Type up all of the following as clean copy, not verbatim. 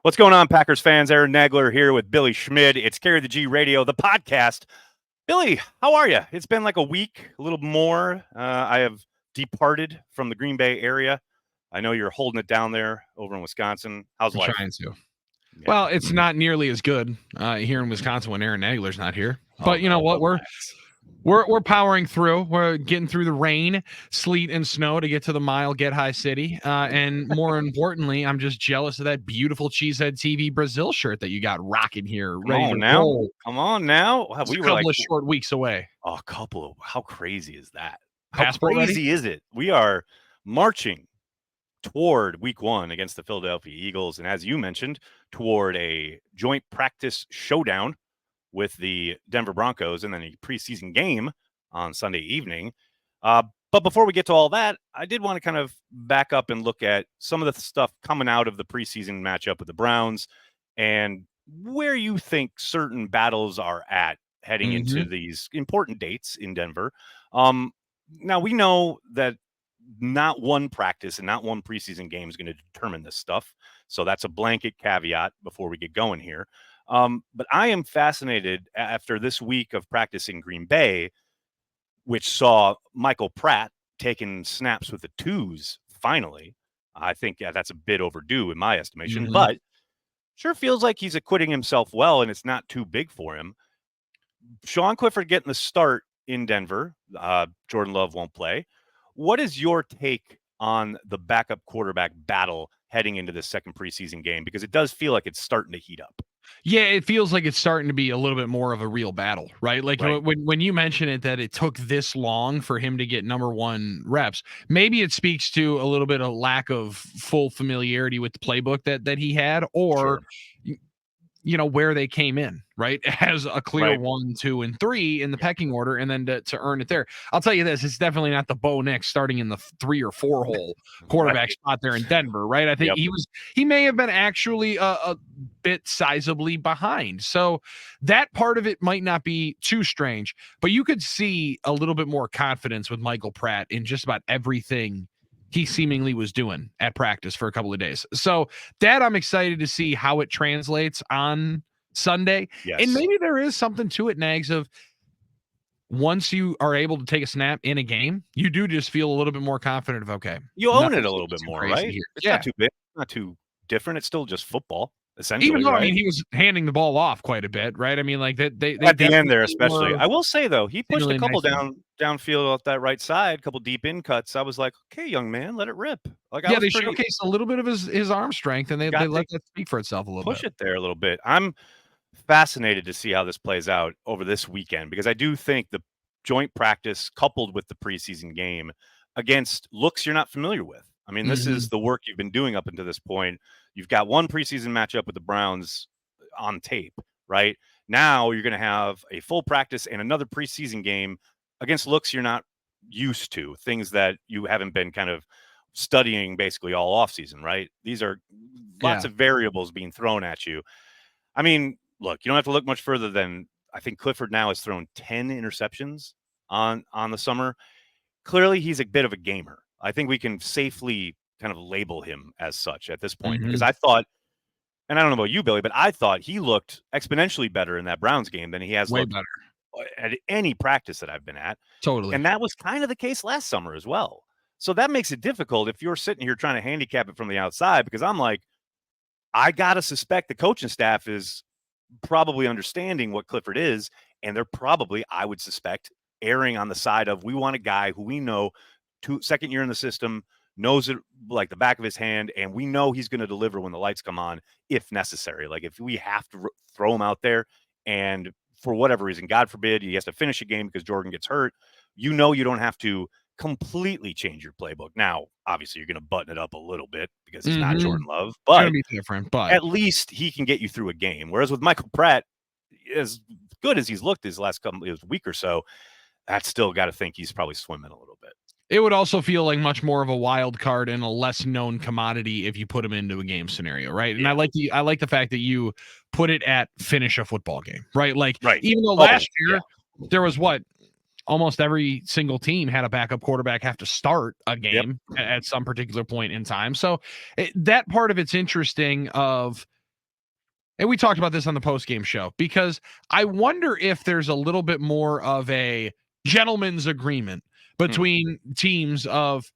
What's going on, Packers fans? Aaron Nagler here with Billy Schmid. It's Carry the G Radio, the podcast. Billy, how are you? It's been like a week, a little more. I have departed from the Green Bay area. I know you're holding it down there over in Wisconsin. How's life? Trying to. Yeah. Well, it's not nearly as good here in Wisconsin when Aaron Nagler's not here. But you know what? We're powering through. We're getting through the rain, sleet, and snow to get to the Mile Get High City. And more importantly, I'm just jealous of that beautiful Cheesehead TV Brazil shirt that you got rocking here. Come on now. Come on now. We were a couple of short weeks away. A couple of. How crazy is that? Passport how crazy is it? We are marching toward week one against the Philadelphia Eagles. And as you mentioned, toward a joint practice showdown with the Denver Broncos and then a preseason game on Sunday evening. But before we get to all that, I did want to kind of back up and look at some of the stuff coming out of the preseason matchup with the Browns and where you think certain battles are at heading into these important dates in Denver. Now, we know that not one practice and not one preseason game is going to determine this stuff. So that's a blanket caveat before we get going here. But I am fascinated after this week of practice in Green Bay, which saw Michael Pratt taking snaps with the twos finally. I think that's a bit overdue in my estimation, but sure feels like he's acquitting himself well, and it's not too big for him. Sean Clifford getting the start in Denver. Jordan Love won't play. What is your take on the backup quarterback battle heading into this second preseason game? Because it does feel like it's starting to heat up. Yeah, it feels like it's starting to be a little bit more of a real battle, right? Like when you mention it, that it took this long for him to get number one reps, maybe it speaks to a little bit of lack of full familiarity with the playbook that he had, or where they came in, right? As a clear 1, 2, and 3 in the pecking order, and then to earn it there. I'll tell you this, it's definitely not the Bo Nix starting in the 3 or 4 hole quarterback spot there in Denver, right? I think he may have been actually a bit sizably behind. So that part of it might not be too strange, but you could see a little bit more confidence with Michael Pratt in just about everything he seemingly was doing at practice for a couple of days. So that I'm excited to see how it translates on Sunday. Yes. And maybe there is something to it, Nags, of once you are able to take a snap in a game, you do just feel a little bit more confident of, okay. You own it a little bit more, right? Here. It's not too big, not too different. It's still just football, essentially. Even though, right? I mean, he was handing the ball off quite a bit, right? I mean, like they at the end there, especially. I will say, though, he pushed a couple nice downfield off that right side, a couple deep in cuts. I was like, okay, young man, let it rip. Like, they showcased a little bit of his arm strength, and they let that speak for itself a little bit. Push it there a little bit. I'm fascinated to see how this plays out over this weekend, because I do think the joint practice coupled with the preseason game against looks you're not familiar with. I mean, this is the work you've been doing up until this point. You've got one preseason matchup with the Browns on tape, right? Now you're going to have a full practice and another preseason game against looks you're not used to, things that you haven't been kind of studying basically all offseason, right? These are lots of variables being thrown at you. I mean, look, you don't have to look much further than I think Clifford now has thrown 10 interceptions on the summer. Clearly, he's a bit of a gamer. I think we can safely kind of label him as such at this point, because I thought, and I don't know about you, Billy, but I thought he looked exponentially better in that Browns game than he has looked at any practice that I've been at. Totally. And that was kind of the case last summer as well. So that makes it difficult if you're sitting here trying to handicap it from the outside, because I'm like, I got to suspect the coaching staff is probably understanding what Clifford is, and they're probably, I would suspect, erring on the side of, we want a guy who we know, second year in the system, knows it like the back of his hand, and we know he's going to deliver when the lights come on if necessary. Like, if we have to throw him out there and for whatever reason, God forbid, he has to finish a game because Jordan gets hurt, you don't have to completely change your playbook. Now, obviously, you're going to button it up a little bit because it's not Jordan Love, but be different. But at least he can get you through a game. Whereas with Michael Pratt, as good as he's looked his last week or so, that's still got to think he's probably swimming a little bit. It would also feel like much more of a wild card and a less known commodity if you put him into a game scenario, right? And I like the fact that you put it at finish a football game, right? Like, even though last year there was almost every single team had a backup quarterback have to start a game at some particular point in time. So that part of it's interesting of and we talked about this on the post-game show, because I wonder if there's a little bit more of a gentleman's agreement between teams of,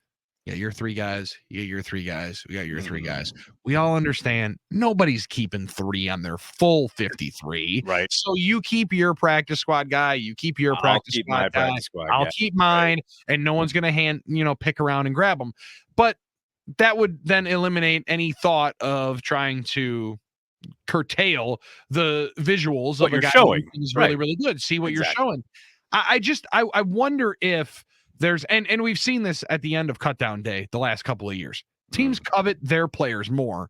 yeah, you're 3 guys, yeah, you're 3 guys, we got your 3 guys. We all understand nobody's keeping 3 on their full 53. Right. So you keep your practice squad guy, you keep your practice squad guy, I'll keep mine, and no one's going to pick around and grab them. But that would then eliminate any thought of trying to curtail the visuals what of a you're guy showing. who's really, really good. See what you're showing. I wonder if there's, and we've seen this at the end of cutdown day the last couple of years. Teams covet their players more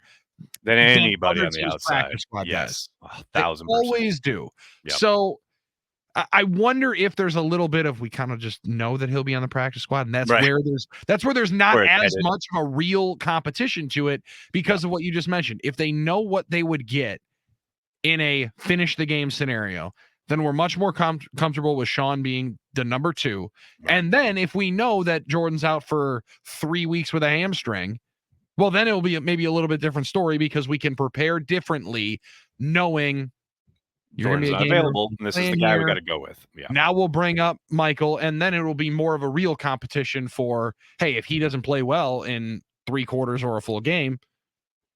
than anybody on the teams' outside. practice squad Yes, guys. 1,000%. Always do. Yep. So I wonder if there's a little bit of, we kind of just know that he'll be on the practice squad, and that's where there's not as much of a real competition to it because of what you just mentioned. If they know what they would get in a finish the game scenario, then we're much more comfortable with Sean being the number 2. Right. And then if we know that Jordan's out for 3 weeks with a hamstring, well, then it will be maybe a little bit different story, because we can prepare differently knowing you're going to be available, and this is the guy we got to go with. Yeah. Now we'll bring up Michael, and then it will be more of a real competition for, hey, if he doesn't play well in 3 quarters or a full game,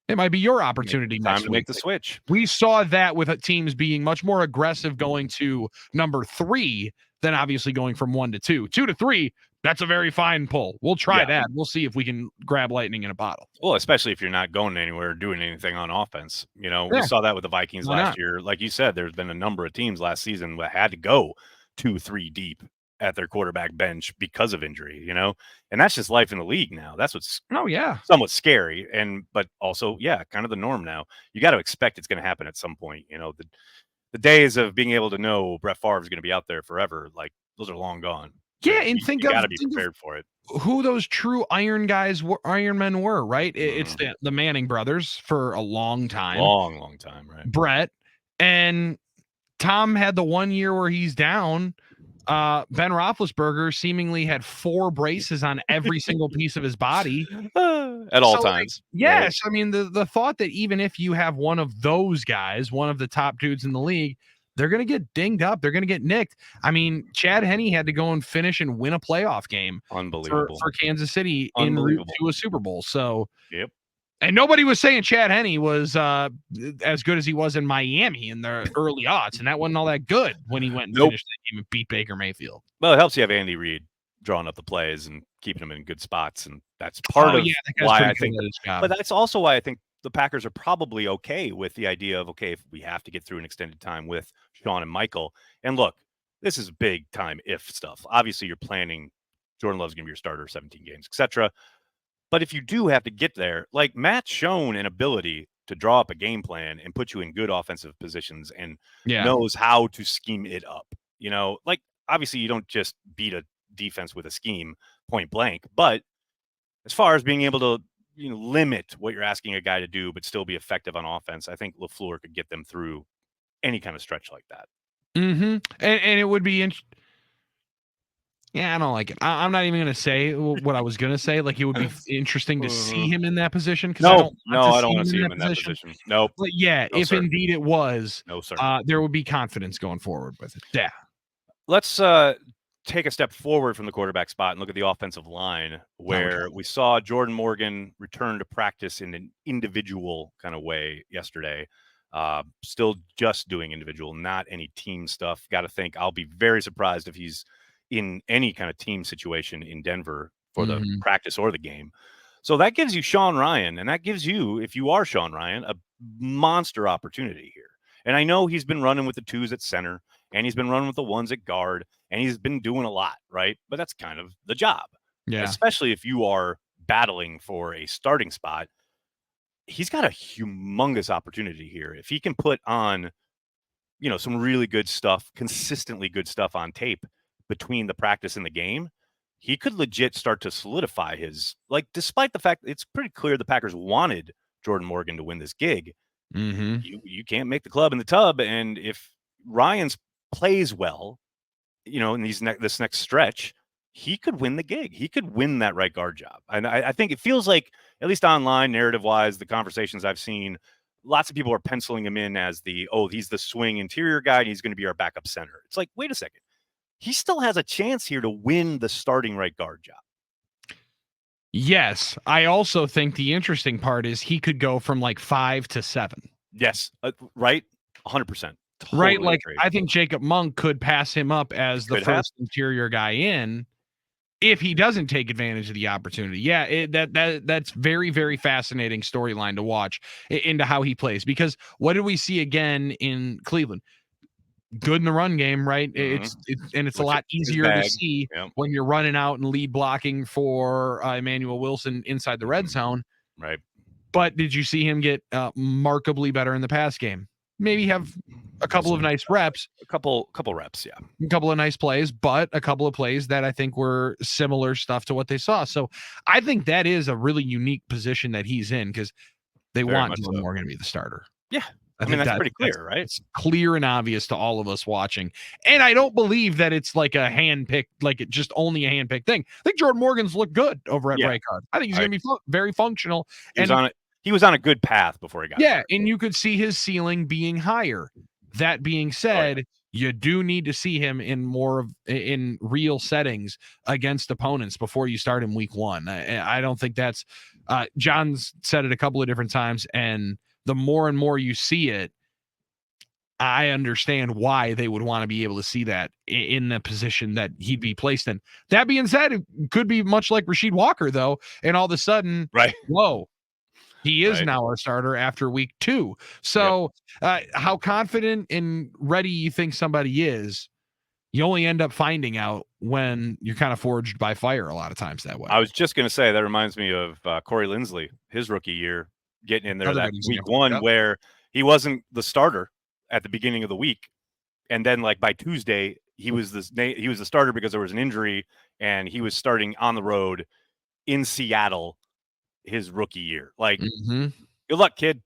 it might be your opportunity next week. Time to make the switch. We saw that with teams being much more aggressive going to number 3 than obviously going from 1 to 2. 2 to 3, that's a very fine pull. We'll try that. We'll see if we can grab lightning in a bottle. Well, especially if you're not going anywhere, doing anything on offense. We saw that with the Vikings last year. Like you said, there's been a number of teams last season that had to go 2-3 deep at their quarterback bench because of injury, and that's just life in the league now. That's what's somewhat scary, but also kind of the norm now. You got to expect it's going to happen at some point. The days of being able to know Brett Favre is going to be out there forever, like, those are long gone. Yeah, and you got to be prepared for it. Who those true Iron Men were, right? It's the Manning brothers for a long time. Long time, right? Brett and Tom had the 1 year where he's down. Ben Roethlisberger seemingly had 4 braces on every single piece of his body at all times. Yes, right? I mean the thought that even if you have one of those guys, one of the top dudes in the league, they're going to get dinged up. They're going to get nicked. I mean, Chad Henne had to go and finish and win a playoff game. Unbelievable. For Kansas City en route to a Super Bowl. So, yep. And nobody was saying Chad Henne was as good as he was in Miami in the early aughts, and that wasn't all that good when he went and finished that game and beat Baker Mayfield. Well, it helps you have Andy Reid drawing up the plays and keeping them in good spots, and that's part of why I think. But that's also why I think the Packers are probably okay with the idea of, if we have to get through an extended time with Sean and Michael. And look, this is big time if stuff. Obviously, you're planning Jordan Love's going to be your starter, 17 games, etc. But if you do have to get there, like, Matt's shown an ability to draw up a game plan and put you in good offensive positions and knows how to scheme it up. Like, obviously you don't just beat a defense with a scheme point blank, but as far as being able to limit what you're asking a guy to do but still be effective on offense, I think LaFleur could get them through any kind of stretch like that. And it would be I don't like it. I'm not even going to say what I was going to say. Like, it would be interesting to see him in that position. I don't want to see him in that position. Nope. But if indeed it was, no, sir. There would be confidence going forward with it. Yeah. Let's take a step forward from the quarterback spot and look at the offensive line, where we saw Jordan Morgan return to practice in an individual kind of way yesterday. Still just doing individual, not any team stuff. Got to think, I'll be very surprised if he's in any kind of team situation in Denver for the practice or the game. So that gives you Sean Rhyan, and that gives you, if you are Sean Rhyan, a monster opportunity here. And I know he's been running with the 2s at center, and he's been running with the 1s at guard, and he's been doing a lot, right? But that's kind of the job. Yeah. Especially if you are battling for a starting spot. He's got a humongous opportunity here. If he can put on, some really good stuff, consistently good stuff on tape between the practice and the game, he could legit start to solidify his, despite the fact it's pretty clear the Packers wanted Jordan Morgan to win this gig. You can't make the club in the tub. And if Ryan's plays well, in this next stretch, he could win the gig. He could win that right guard job. And I think it feels like, at least online, narrative wise, the conversations I've seen, lots of people are penciling him in as he's the swing interior guy and he's going to be our backup center. It's like, wait a second. He still has a chance here to win the starting right guard job. Yes. I also think the interesting part is he could go from like 5 to 7. Yes. Right. 100%. Totally right. Like, agree. I think Jacob Monk could pass him up as the first interior guy in if he doesn't take advantage of the opportunity. Yeah. That's very, very fascinating storyline to watch into how he plays, because what did we see again in Cleveland? Good in the run game, right? Mm-hmm. It's a lot easier to see when you're running out and lead blocking for Emmanuel Wilson inside the red zone. Right. But did you see him get markedly better in the pass game? Maybe have a couple of nice reps. A couple reps, yeah. A couple of nice plays, but a couple of plays that I think were similar stuff to what they saw. So I think that is a really unique position that he's in, because they want Dylan Morgan to be the starter. Yeah. I mean, that's pretty clear, right? It's clear and obvious to all of us watching. And I don't believe that it's like a hand-picked, like it just only a hand-picked thing. I think Jordan Morgan's looked good over at right guard. I think he's going to be very functional. He was on a good path before he got there. And you could see his ceiling being higher. That being said, you do need to see him in real settings against opponents before you start in week 1. I don't think that's John's said it a couple of different times, and the more and more you see it, I understand why they would want to be able to see that in the position that he'd be placed in. That being said, it could be much like Rasheed Walker, though, and all of a sudden, whoa, he is now our starter after week 2. So how confident and ready you think somebody is, you only end up finding out when you're kind of forged by fire a lot of times that way. I was just going to say, that reminds me of Corey Linsley, his rookie year, getting in there that week 1 where he wasn't the starter at the beginning of the week. And then like by Tuesday, he was the starter because there was an injury, and he was starting on the road in Seattle his rookie year. Like, good luck, kid.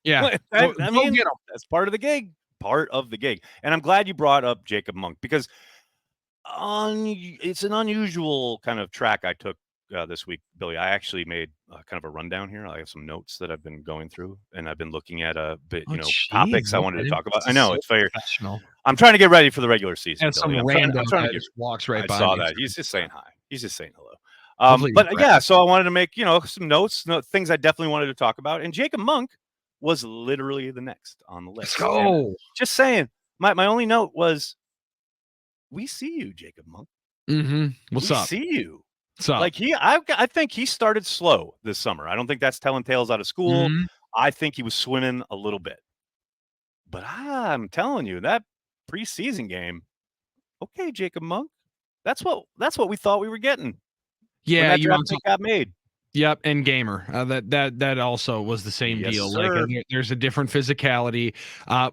Yeah. I mean, that's part of the gig. And I'm glad you brought up Jacob Monk, because it's an unusual kind of track I took this week, Billy. I actually made kind of a rundown here. I have some notes that I've been going through, and I've been looking at a bit, topics I wanted to talk about. I know it's very professional. I'm trying to get ready for the regular season. And some random guy just walks right by. I saw that. He's just saying hi. He's just saying hello. So I wanted to make, some notes, things I definitely wanted to talk about. And Jacob Monk was literally the next on the list. Let's go. Just saying, my only note was, we see you, Jacob Monk. What's up? See you. What's up? Like I think he started slow this summer. I don't think that's telling tales out of school. I think he was swimming a little bit. But I'm telling you, that preseason game, okay, Jacob Monk, that's what we thought we were getting. Yeah, you got made. Yep, and gamer. That also was the same deal. Sir. Like there's a different physicality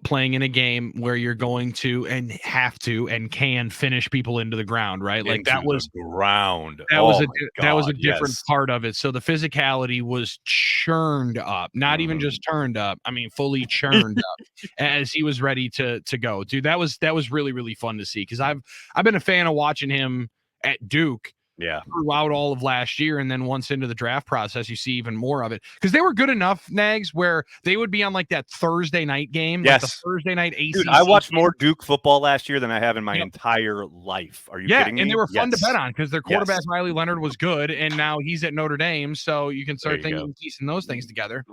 playing in a game where you're going to and have to and can finish people into the ground, right? Like that was ground. That was a different part of it. So the physicality was churned up, not even just turned up. I mean, fully churned up as he was ready to go. Dude, that was really, really fun to see, because I've been a fan of watching him at Duke. Yeah, throughout all of last year, and then once into the draft process, you see even more of it, because they were good enough, Nags, where they would be on like that Thursday night game, like the Thursday night ACC. Dude, I watched more Duke football last year than I have in my entire life. Are you kidding me? And they were fun to bet on, because their quarterback Riley Leonard was good, and now he's at Notre Dame, so you can start piecing those things together.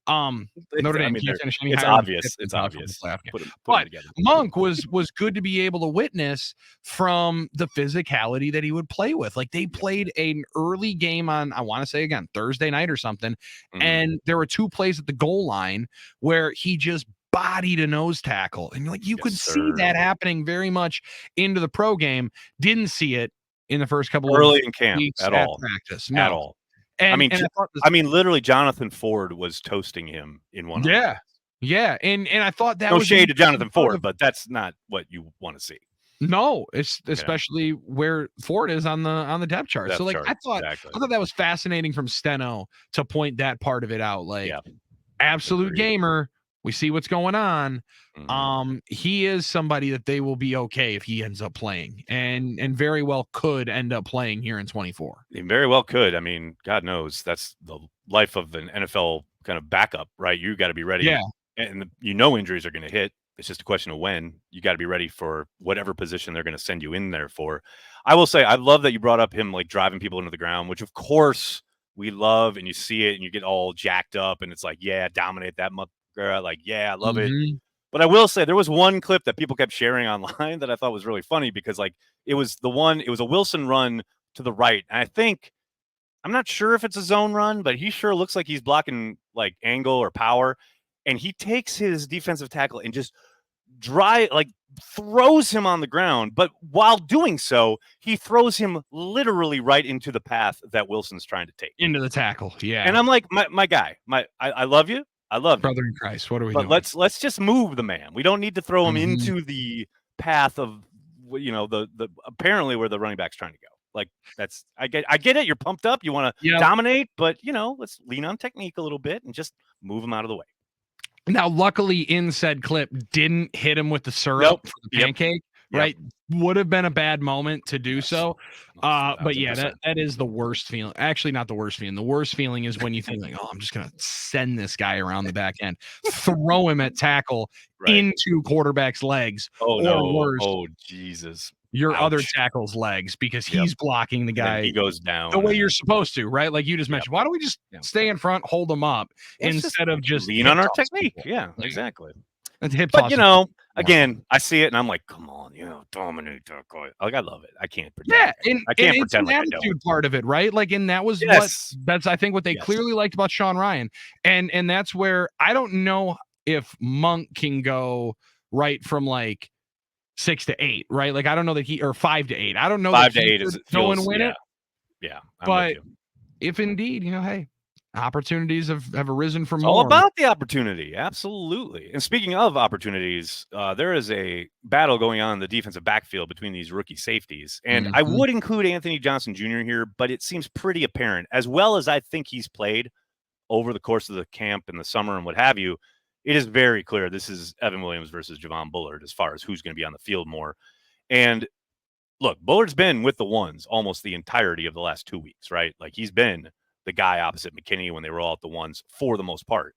Notre Dame it's obvious. It's obvious. But Monk was good to be able to witness from the physicality that he would play with. Like, they played an early game on, I want to say again, Thursday night or something, and there were 2 plays at the goal line where he just bodied a nose tackle, and you could see that happening very much into the pro game. Didn't see it in the first couple early of in camp at all practice, at all. And, I mean, literally, Jonathan Ford was toasting him in one. Yeah, and I thought that no was shade to Jonathan Ford, but that's not what you want to see. No, it's especially where Ford is on the depth chart. So, like, I thought that was fascinating from Steno to point that part of it out. Like, absolute gamer. We see what's going on. He is somebody that they will be okay if he ends up playing, and very well could end up playing here in 24. He very well could. I mean, God knows that's the life of an NFL kind of backup, right? You got to be ready. Yeah. And injuries are going to hit. It's just a question of when. You got to be ready for whatever position they're going to send you in there for. I will say, I love that you brought up him like driving people into the ground, which of course we love, and you see it and you get all jacked up and it's like, yeah, dominate that motherfucker. Like, yeah, I love it. But I will say there was one clip that people kept sharing online that I thought was really funny because like it was a Wilson run to the right. And I'm not sure if it's a zone run, but he sure looks like he's blocking like angle or power. And he takes his defensive tackle and just throws him on the ground. But while doing so, he throws him literally right into the path that Wilson's trying to take. Into the tackle. Yeah. And I'm like, my guy, I love you. I love brother you. in Christ. What are we but doing? Let's just move the man. We don't need to throw him into the path of, the apparently where the running back's trying to go. Like I get it. You're pumped up. You want to dominate, but let's lean on technique a little bit and just move him out of the way. Now, luckily, in said clip, didn't hit him with the syrup for the pancake, right? Would have been a bad moment to do so. But yeah, that is the worst feeling. Actually, not the worst feeling. The worst feeling is when you think like, oh, I'm just gonna send this guy around the back end, throw him at tackle into quarterback's legs, or worse. Oh Jesus. Your other tackle's legs because he's blocking the guy. He goes down the way you're supposed to, right? Like you just mentioned. Why don't we just stay in front, hold them up instead of just lean on our technique? People. Yeah, exactly. And hip but again, I see it and I'm like, come on, dominate that guy. Like I love it. I can't pretend. Yeah, I can't pretend like attitude I don't. Part of it, right? Like, and that was that's I think what they clearly liked about Sean Ryan, and that's where I don't know if Monk can go right from like 6 to 8, right? Like I don't know that or 5 to 8. I don't know 5 to 8 is go and win it. Yeah, but if indeed, hey, opportunities have arisen for it's more. All about the opportunity, absolutely. And speaking of opportunities, there is a battle going on in the defensive backfield between these rookie safeties, and I would include Anthony Johnson Jr. here, but it seems pretty apparent, as well as I think he's played over the course of the camp in the summer and what have you. It is very clear this is Evan Williams versus Javon Bullard as far as who's going to be on the field more. And look, Bullard's been with the ones almost the entirety of the last 2 weeks, right? Like he's been the guy opposite McKinney when they were all at the ones for the most part.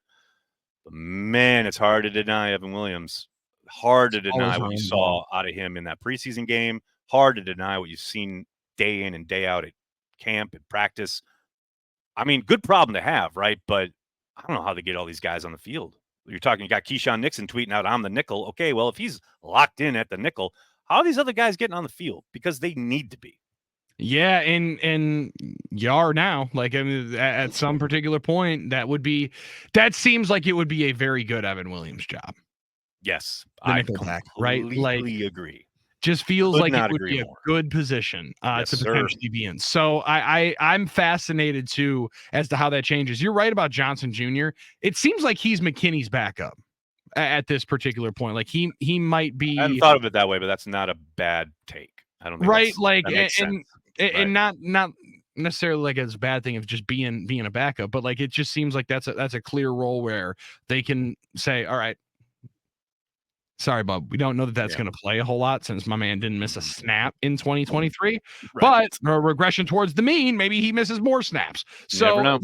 But man, it's hard to deny Evan Williams. Hard to deny what you saw out of him in that preseason game. Hard to deny what you've seen day in and day out at camp and practice. I mean, good problem to have, right? But I don't know how they get all these guys on the field. You got Keyshawn Nixon tweeting out, I'm the nickel. Okay, well, if he's locked in at the nickel, how are these other guys getting on the field? Because they need to be. Yeah, and you are now. Like at some particular point, that seems like it would be a very good Evan Williams job. Yes, I completely agree. Just feels like it would be a good position to potentially be in. So I'm fascinated too as to how that changes. You're right about Johnson Jr. It seems like he's McKinney's backup at this particular point. Like he might be. I hadn't thought of it that way, but that's not a bad take. I don't think right. Like and not necessarily like it's a bad thing of just being a backup, but like it just seems like that's a clear role where they can say, all right. Sorry, Bob. We don't know that that's going to play a whole lot since my man didn't miss a snap in 2023. Right. But a regression towards the mean, maybe he misses more snaps. So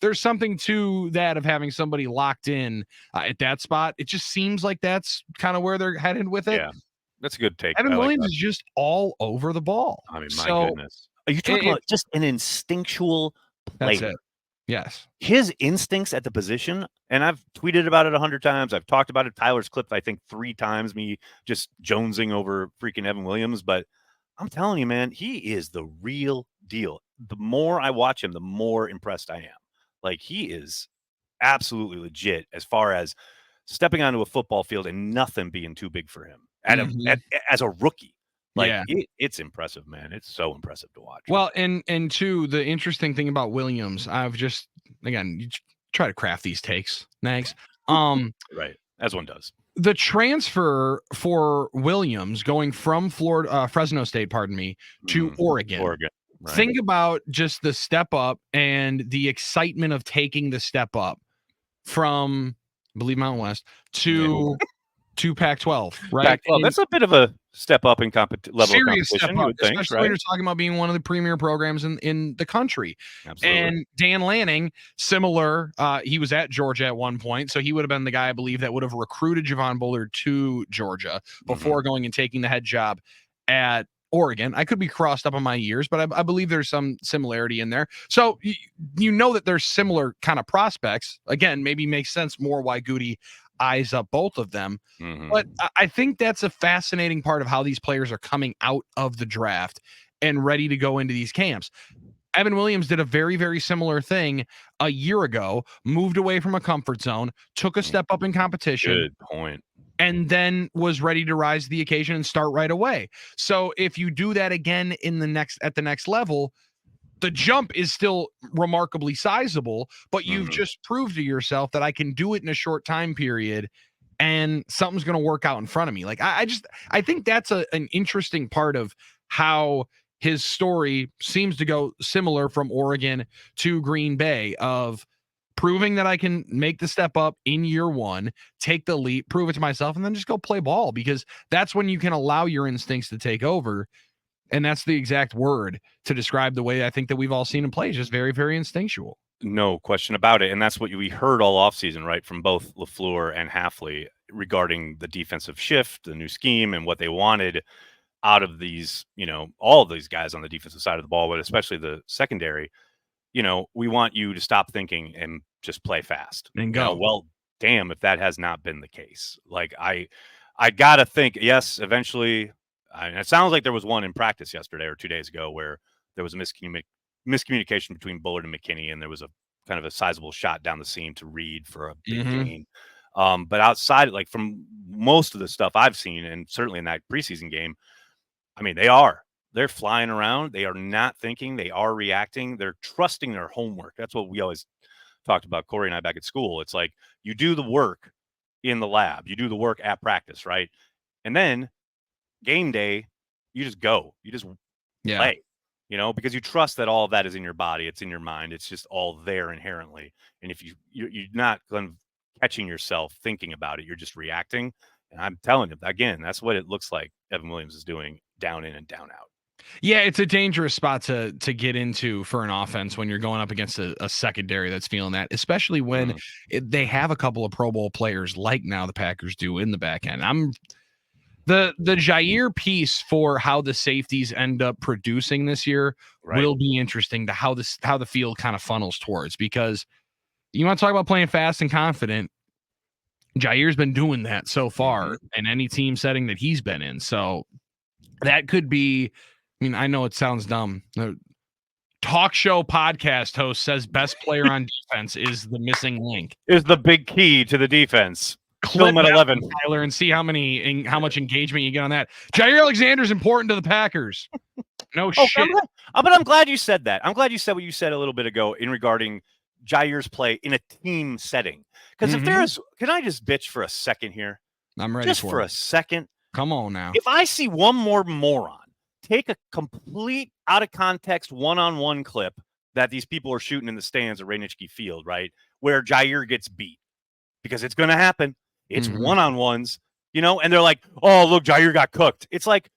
there's something to that of having somebody locked in at that spot. It just seems like that's kind of where they're headed with it. Yeah, that's a good take. Evan Williams is just all over the ball. I mean, my goodness. Are you talking about just an instinctual player? That's it. Yes. His instincts at the position, and I've tweeted about it 100 times. I've talked about it. Tyler's clipped, I think, 3 times me just jonesing over freaking Evan Williams. But I'm telling you, man, he is the real deal. The more I watch him, the more impressed I am. Like, he is absolutely legit as far as stepping onto a football field and nothing being too big for him as a rookie. Like it's impressive, man. It's so impressive to watch. Well, and two, the interesting thing about Williams, I've just you try to craft these takes, Nags. Right, as one does. The transfer for Williams going from Fresno State, to Oregon. Right. Think about just the step up and the excitement of taking the step up from, I believe, Mountain West to Pac-12, right? Pac-12. That's a bit of a step up in level Serious of step competition, you up, would think, especially when right? you're talking about being one of the premier programs in the country. Absolutely. And Dan Lanning, similar, he was at Georgia at one point, so he would have been the guy, I believe, that would have recruited Javon Bullard to Georgia before going and taking the head job at Oregon. I could be crossed up on my years, but I believe there's some similarity in there. So you know that there's similar kind of prospects. Again, maybe makes sense more why Goody eyes up both of them. But I think that's a fascinating part of how these players are coming out of the draft and ready to go into these camps. Evan Williams did a very, very similar thing a year ago, moved away from a comfort zone, took a step up in competition. Good point. And then was ready to rise to the occasion and start right away. So if you do that again at the next level, the jump is still remarkably sizable, but you've just proved to yourself that I can do it in a short time period and something's going to work out in front of me. Like I think that's an interesting part of how his story seems to go similar from Oregon to Green Bay of proving that I can make the step up in year one, take the leap, prove it to myself, and then just go play ball, because that's when you can allow your instincts to take over. And that's the exact word to describe the way I think that we've all seen him play. It's just very, very instinctual. No question about it. And that's what we heard all offseason, right, from both LaFleur and Hafley regarding the defensive shift, the new scheme, and what they wanted out of these, all of these guys on the defensive side of the ball, but especially the secondary. We want you to stop thinking and just play fast and go. Well, damn, if that has not been the case. Like I gotta think, yes, eventually. It sounds like there was one in practice yesterday or 2 days ago where there was a miscommunication between Bullard and McKinney, and there was a kind of a sizable shot down the seam to Reed for a big gain. But outside, like from most of the stuff I've seen, and certainly in that preseason game, I mean, they're flying around. They are not thinking. They are reacting. They're trusting their homework. That's what we always talked about, Corey and I, back at school. It's like you do the work in the lab. You do the work at practice, right? And then game day, you just go. You just play, because you trust that all of that is in your body. It's in your mind. It's just all there inherently. And if you're not catching yourself thinking about it, you're just reacting. And I'm telling you, again, that's what it looks like Evan Williams is doing down in and down out. Yeah, it's a dangerous spot to get into for an offense when you're going up against a secondary that's feeling that, especially when they have a couple of Pro Bowl players like now the Packers do in the back end. The Jaire piece for how the safeties end up producing this year will be interesting to how the field kind of funnels towards, because you want to talk about playing fast and confident. Jaire's been doing that so far in any team setting that he's been in. So that could be, I mean, I know it sounds dumb. The talk show podcast host says best player on defense is the missing link. Is the big key to the defense. Clip at 11, Tyler, and see how much engagement you get on that. Jaire Alexander's important to the Packers. No shit. But I'm glad you said that. I'm glad you said what you said a little bit ago in regarding Jaire's play in a team setting. Because if there's, can I just bitch for a second here? I'm ready just for a second. Come on now. If I see one more moron take a complete out of context one-on-one clip that these people are shooting in the stands at Reineke Field, right, where Jaire gets beat, because it's going to happen. It's one-on-ones, and they're like, oh, look, Jaire got cooked. It's like,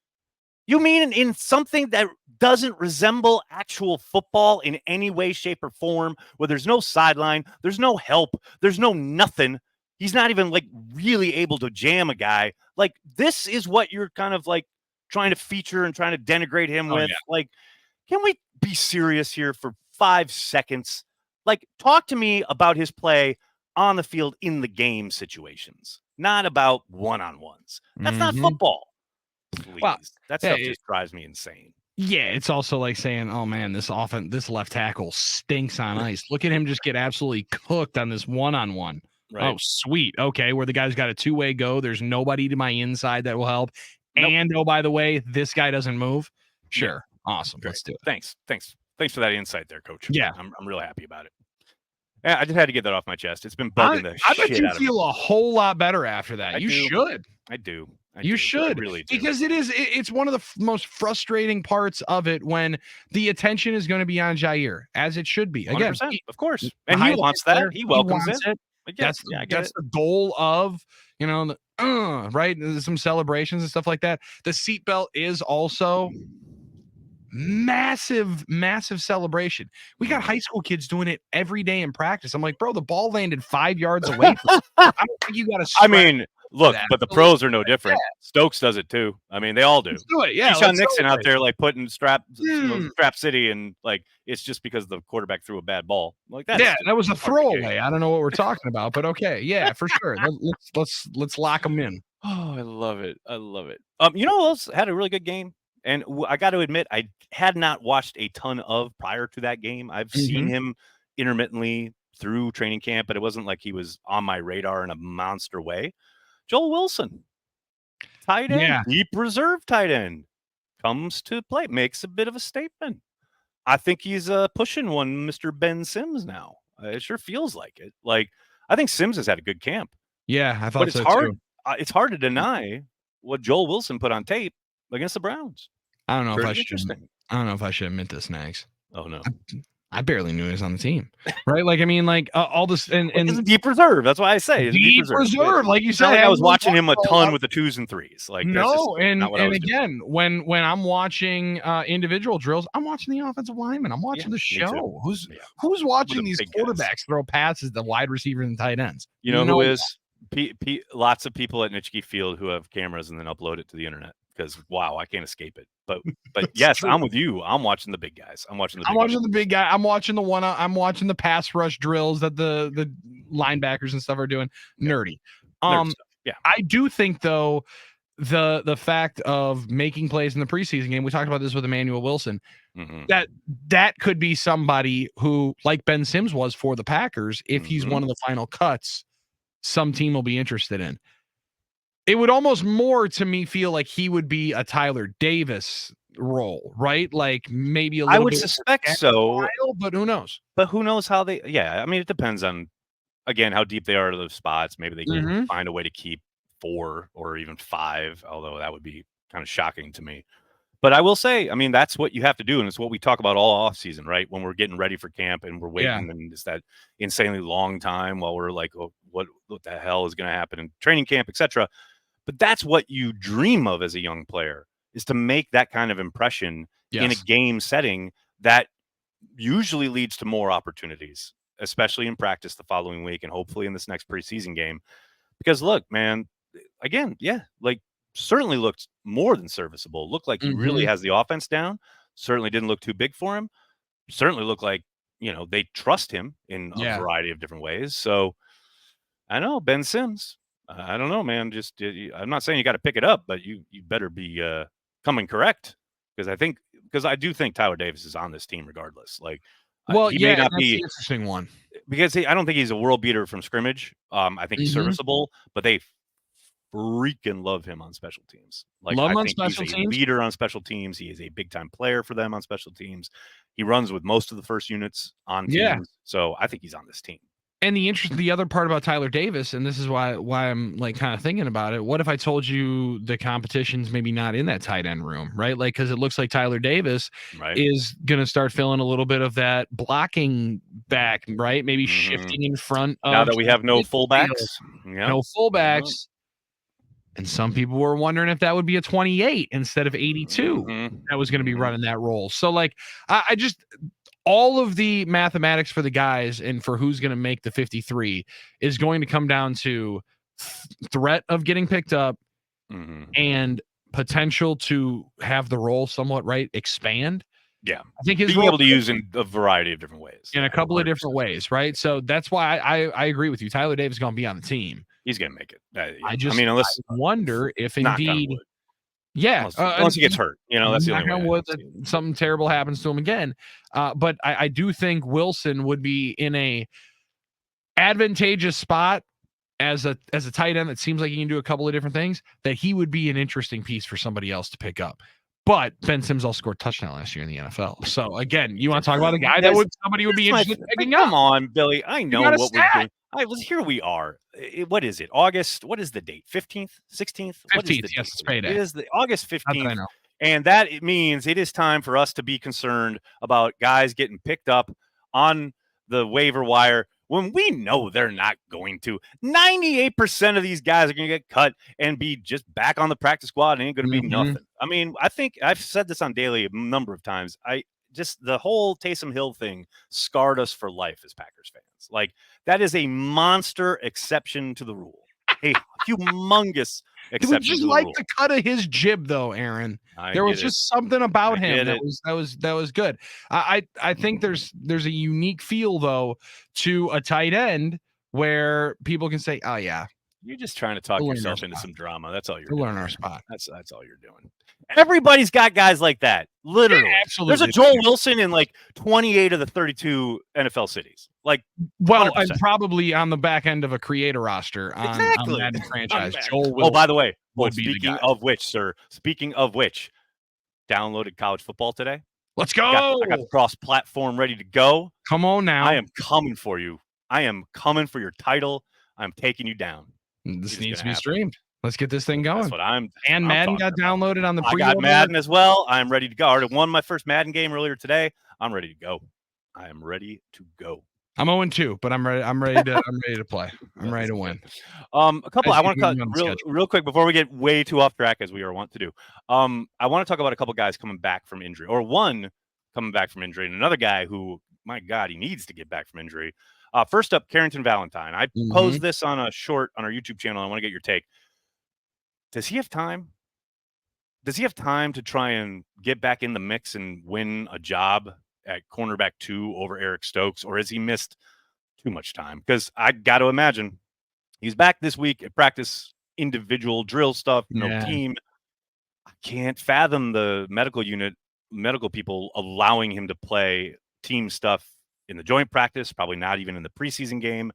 you mean in something that doesn't resemble actual football in any way, shape, or form, where there's no sideline, there's no help, there's no nothing. He's not even like really able to jam a guy. Like, this is what you're kind of like trying to feature and trying to denigrate him with. Yeah. Like, can we be serious here for 5 seconds? Like, talk to me about his play on the field in the game situations, not about one-on-ones. That's not football. Please. Well, that stuff just drives me insane. Yeah, it's also like saying, oh man, this left tackle stinks on ice. Look at him just get absolutely cooked on this one-on-one. Right. Oh, sweet. Okay, where the guy's got a two-way go. There's nobody to my inside that will help. Nope. And oh, by the way, this guy doesn't move. Sure. Yeah. Awesome. Great. Let's do it. Thanks for that insight there, Coach. Yeah. I'm really happy about it. Yeah, I just had to get that off my chest. It's been bugging the shit out of me. I bet you feel a whole lot better after that. You should. I do. You should. I really do. Because it's one of the most frustrating parts of it when the attention is going to be on Jaire, as it should be. Again, of course. And he wants that. He welcomes it. That's the goal of, right? Some celebrations and stuff like that. The seatbelt is also massive celebration. We got high school kids doing it every day in practice. I'm like, bro, the ball landed 5 yards away from I don't think you got to I mean, look, that. but the pros are no different. Stokes does it too. I mean, they all do. Let's do it. Yeah, Keyshawn Nixon out there like putting Strap City, and like it's just because the quarterback threw a bad ball. Like that. Yeah, that was a throwaway. I don't know what we're talking about, but okay, yeah, for sure. Let's lock them in. Oh, I love it. I love it. You know who else had a really good game? And I got to admit, I had not watched a ton of prior to that game. I've seen him intermittently through training camp, but it wasn't like he was on my radar in a monster way. Joel Wilson, tight end, deep reserve tight end, comes to play, makes a bit of a statement. I think he's pushing one Mr. Ben Sims now. It sure feels like it. Like, I think Sims has had a good camp. Yeah, I thought but it's so hard. too. It's hard to deny what Joel Wilson put on tape against the Browns. I don't know if I should. I don't know if I should admit this, Nags. Oh no, I barely knew he was on the team, right? Like, I mean, like all this and it's a deep reserve. That's why I say deep reserve. Like you said, like I was watching him a ton with the 2s and 3s. Like no, and again, doing. when I'm watching individual drills, I'm watching the offensive lineman. I'm watching the show. Who's watching these quarterbacks throw passes, the wide receivers and tight ends? You know who is? Lots of people at Nitschke Field who have cameras and then upload it to the internet. Because wow, I can't escape it. But yes, true. I'm with you. I'm watching the big guys. I'm watching the big guy. I'm watching the pass rush drills that the linebackers and stuff are doing. Nerdy. Yeah. I do think though the fact of making plays in the preseason game, we talked about this with Emmanuel Wilson, that could be somebody who, like Ben Sims was for the Packers, if he's one of the final cuts, some team will be interested in. It would almost more to me feel like he would be a Tyler Davis role, right? Like maybe a little I would suspect so, style, but who knows? But who knows how they, I mean, it depends on, again, how deep they are to those spots. Maybe they can find a way to keep 4 or even 5, although that would be kind of shocking to me. But I will say, I mean, that's what you have to do. And it's what we talk about all off season, right? When we're getting ready for camp and we're waiting and it's that insanely long time while we're like, oh, what the hell is going to happen in training camp, etc. But that's what you dream of as a young player, is to make that kind of impression in a game setting that usually leads to more opportunities, especially in practice the following week and hopefully in this next preseason game. Because look, man, again, like certainly looked more than serviceable. Looked like he really has the offense down. Certainly didn't look too big for him. Certainly looked like, they trust him in a variety of different ways. So I know Ben Sims. I don't know, man. Just I'm not saying you got to pick it up, but you better be coming correct, because I do think Tyler Davis is on this team regardless. Like, he may not be an interesting one, because I don't think he's a world beater from scrimmage. I think he's serviceable, but they freaking love him on special teams. Like, I think he's a leader on special teams. He is a big time player for them on special teams. He runs with most of the first units on teams, so I think he's on this team. And the other part about Tyler Davis, and this is why I'm like kind of thinking about it. What if I told you the competition's maybe not in that tight end room, right? Like, because it looks like Tyler Davis is going to start filling a little bit of that blocking back, right? Maybe shifting in front. Now that we have no fullbacks, no fullbacks. And some people were wondering if that would be a 28 instead of 82 that was going to be running that role. So like, I just, all of the mathematics for the guys and for who's going to make the 53 is going to come down to threat of getting picked up and potential to have the role somewhat expand. Yeah. I think his being able to use in a variety of different ways. In a couple 100%. Of different ways, right? So that's why I agree with you. Tyler Davis is going to be on the team. He's going to make it. I wonder if indeed, unless he gets hurt, that's the only way. Something terrible happens to him again. But I do think Wilson would be in a advantageous spot as a tight end that seems like he can do a couple of different things, that he would be an interesting piece for somebody else to pick up. But Ben Sims also scored a touchdown last year in the NFL. So again, you want to talk about a guy that somebody would be interested in picking up? Come on, Billy. I know what we're doing. Here we are. What is it? August? What is the date? 15th? 16th? 15th. Yes, it's payday. It is the August 15th. And that it means it is time for us to be concerned about guys getting picked up on the waiver wire when we know they're not going to. 98% of these guys are going to get cut and be just back on the practice squad and ain't going to be nothing. I mean, I think I've said this on Daily a number of times. Just the whole Taysom Hill thing scarred us for life as Packers fans. Like, that is a monster exception to the rule. A humongous exception. It was just like the cut of his jib, though, Aaron. There was just something about him that was good. I think there's a unique feel though to a tight end where people can say, "Oh yeah, you're just trying to talk yourself into some drama." That's all you're doing. Learn our spot. That's all you're doing. Everybody's got guys like that. Literally, yeah, absolutely. There's a Joel Wilson in like 28 of the 32 NFL cities. Like, well, 100%. And probably on the back end of a creator roster on Madden franchise. Joel Wilson. Oh, by the way, speaking of which, downloaded college football today. Let's go. I got the cross-platform ready to go. Come on now. I am coming for you. I am coming for your title. I'm taking you down. This needs to be streamed. Let's get this thing going. That's what I'm Madden got downloaded on the pre-order. I got Madden as well. I'm ready to go. I already won my first Madden game earlier today. I'm ready to go. I am ready to go. I'm 0-2, but I'm ready to play. I'm ready to win. I want to cut real quick before we get way too off track, as we are wont to do. I want to talk about a couple guys coming back from injury, or one coming back from injury, and another guy who, my God, he needs to get back from injury. First up, Carrington Valentine. I posed this on a short on our YouTube channel. I want to get your take. Does he have time? Does he have time to try and get back in the mix and win a job at cornerback 2 over Eric Stokes, or has he missed too much time? Because I got to imagine he's back this week at practice, individual drill stuff, no team. I can't fathom the medical people allowing him to play team stuff in the joint practice, probably not even in the preseason game.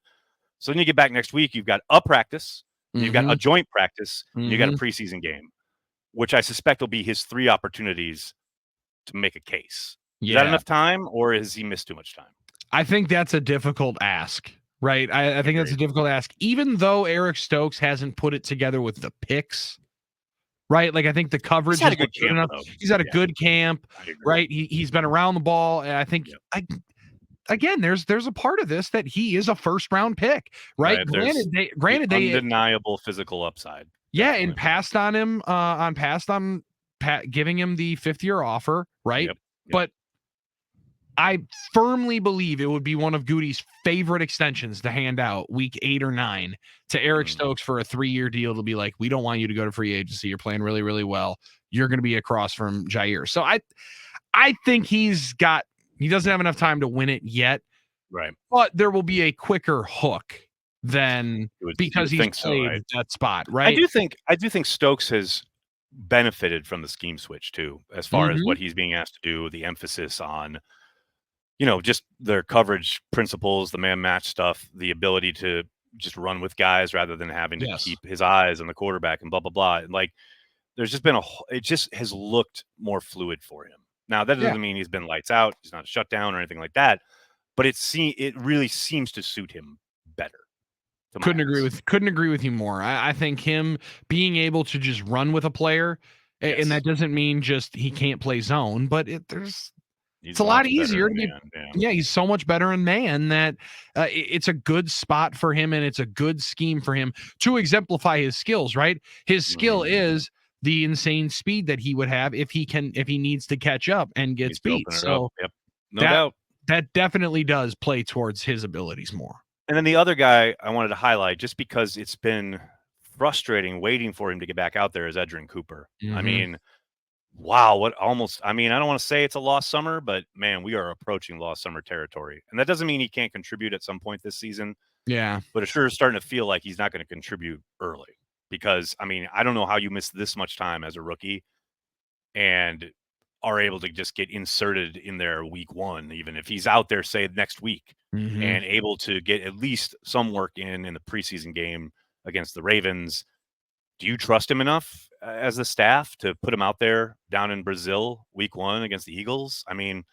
So then you get back next week, you've got a practice, you've got a joint practice, you got a preseason game, which I suspect will be his 3 opportunities to make a case. Is that enough time, or has he missed too much time? I think that's a difficult ask, right? I think that's a difficult ask, even though Eric Stokes hasn't put it together with the picks, right? Like, I think the coverage is good enough. He's had a good camp, right? He's been around the ball, and I think again, there's a part of this that he is a first-round pick, right? Granted, they undeniable physical upside. Yeah, and passed on him giving him the 5th-year offer, right? Yep. But I firmly believe it would be one of Goody's favorite extensions to hand out week 8 or 9 to Eric Stokes for a 3-year deal to be like, we don't want you to go to free agency. You're playing really, really well. You're going to be across from Jair. So I think he doesn't have enough time to win it yet. Right. But there will be a quicker hook than because he's played that spot, right? I do think Stokes has benefited from the scheme switch too, as far as what he's being asked to do, the emphasis on, just their coverage principles, the man match stuff, the ability to just run with guys rather than having to keep his eyes on the quarterback and blah, blah, blah. And like, there's just been it just has looked more fluid for him. Now, that doesn't mean he's been lights out. He's not shut down or anything like that, but it really seems to suit him better. Couldn't agree with you more. I think him being able to just run with a player, and that doesn't mean just he can't play zone, but it's a lot easier to be. He's so much better in man that it's a good spot for him, and it's a good scheme for him to exemplify his skills. Right, his skill is the insane speed that he would have if he needs to catch up and gets beat. So no doubt that definitely does play towards his abilities more. And then the other guy I wanted to highlight, just because it's been frustrating waiting for him to get back out there, is Edgerrin Cooper. I mean, wow, I don't want to say it's a lost summer, but man, we are approaching lost summer territory. And that doesn't mean he can't contribute at some point this season. Yeah. But it sure is starting to feel like he's not going to contribute early, because I don't know how you miss this much time as a rookie and are able to just get inserted in there week 1, even if he's out there, say, next week, and able to get at least some work in the preseason game against the Ravens. Do you trust him enough as the staff to put him out there down in Brazil week 1 against the Eagles? I mean,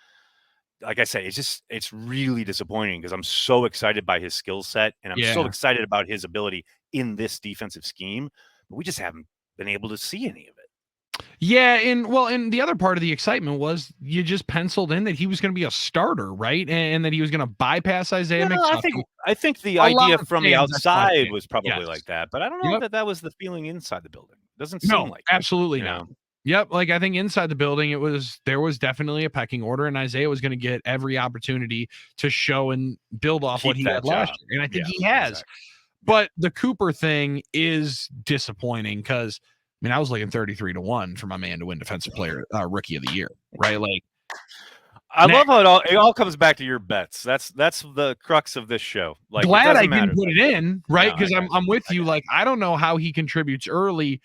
like I said, it's really disappointing, because I'm so excited by his skill set, and I'm so excited about his ability in this defensive scheme, but we just haven't been able to see any of it. Yeah, and the other part of the excitement was you just penciled in that he was going to be a starter, right? And that he was going to bypass Isaiah Yeah, McDuffie. I think the A lot idea of from the fans, that's how I outside feel. was probably Yes. like that, but I don't know Yep. that that was the feeling inside the building. Doesn't seem No, like it, absolutely you not. know? Yep, like, I think inside the building, there was definitely a pecking order, and Isaiah was gonna get every opportunity to show and build off what Keep he that had last job. year, and I think Yeah, he has. exactly. Yeah. But the Cooper thing is disappointing because, I mean, I was looking 33-1 for my man to win defensive player, rookie of the year, right? Like, I now love how it all comes back to your bets. That's the crux of this show. Like, it glad I doesn't didn't matter. put it in, right? No, I Because got I'm you. with I you. got Like, I don't know how he contributes early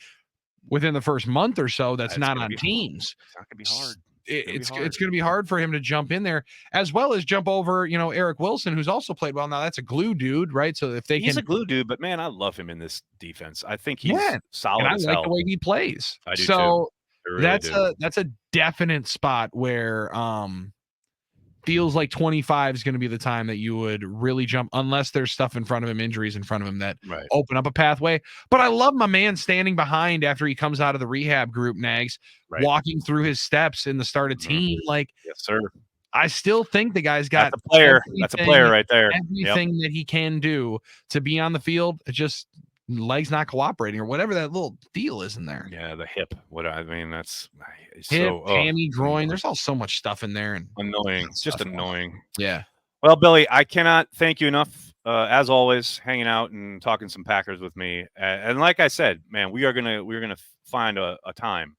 within the first month or so you. that's It's not gonna on be teams. it's not gonna be hard. It's gonna be It's hard. going to be hard for him to jump in there as well as jump over, Eric Wilson, who's also played well. Now that's a glue dude, right? So if they He's a can, glue dude, but man, I love him in this defense. I think yeah, he's and solid I as like the hell. way he plays. I do too. So I really do. that's a definite spot where feels like 25 is going to be the time that you would really jump, unless there's stuff in front of him, injuries in front of him that Right. open up a pathway. But I love my man standing behind after he comes out of the rehab group, Nags, Right. walking through his steps in the started Mhm. team. Like, Yes, sir. I still think the guy's That's got a player. That's a player right there. Yep. everything that he can do to be on the field. It just legs not cooperating or whatever that little deal is in there. Yeah, the hip. What I mean, that's Hip, so hammy, groin. There's all so much stuff in there and annoying. Just stuff going on. annoying. Yeah. Well, Billy, I cannot thank you enough. As always, hanging out and talking some Packers with me. And like I said, man, we're gonna find a time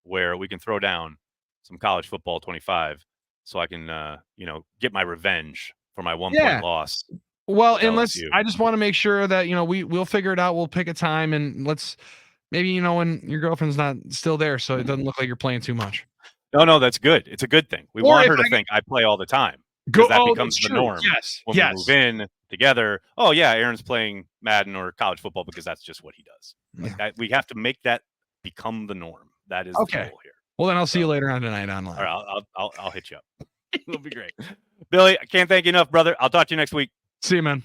where we can throw down some college football 25, so I can get my revenge for my 1 point Yeah. loss. Well, with and LSU. I just want to make sure that, we'll figure it out. We'll pick a time and let's maybe, when your girlfriend's not still there, so it doesn't look like you're playing too much. No, that's good. It's a good thing. We Or want if her to I think I play all the time. Go, Because that oh, becomes that's the true. norm Yes. when Yes. we move in together. Oh yeah, Aaron's playing Madden or college football because that's just what he does. Like that, we have to make that become the norm. That is Okay. the goal here. Well, then I'll see you later on tonight online. All right, I'll hit you up. It'll be great. Billy, I can't thank you enough, brother. I'll talk to you next week. See you, man.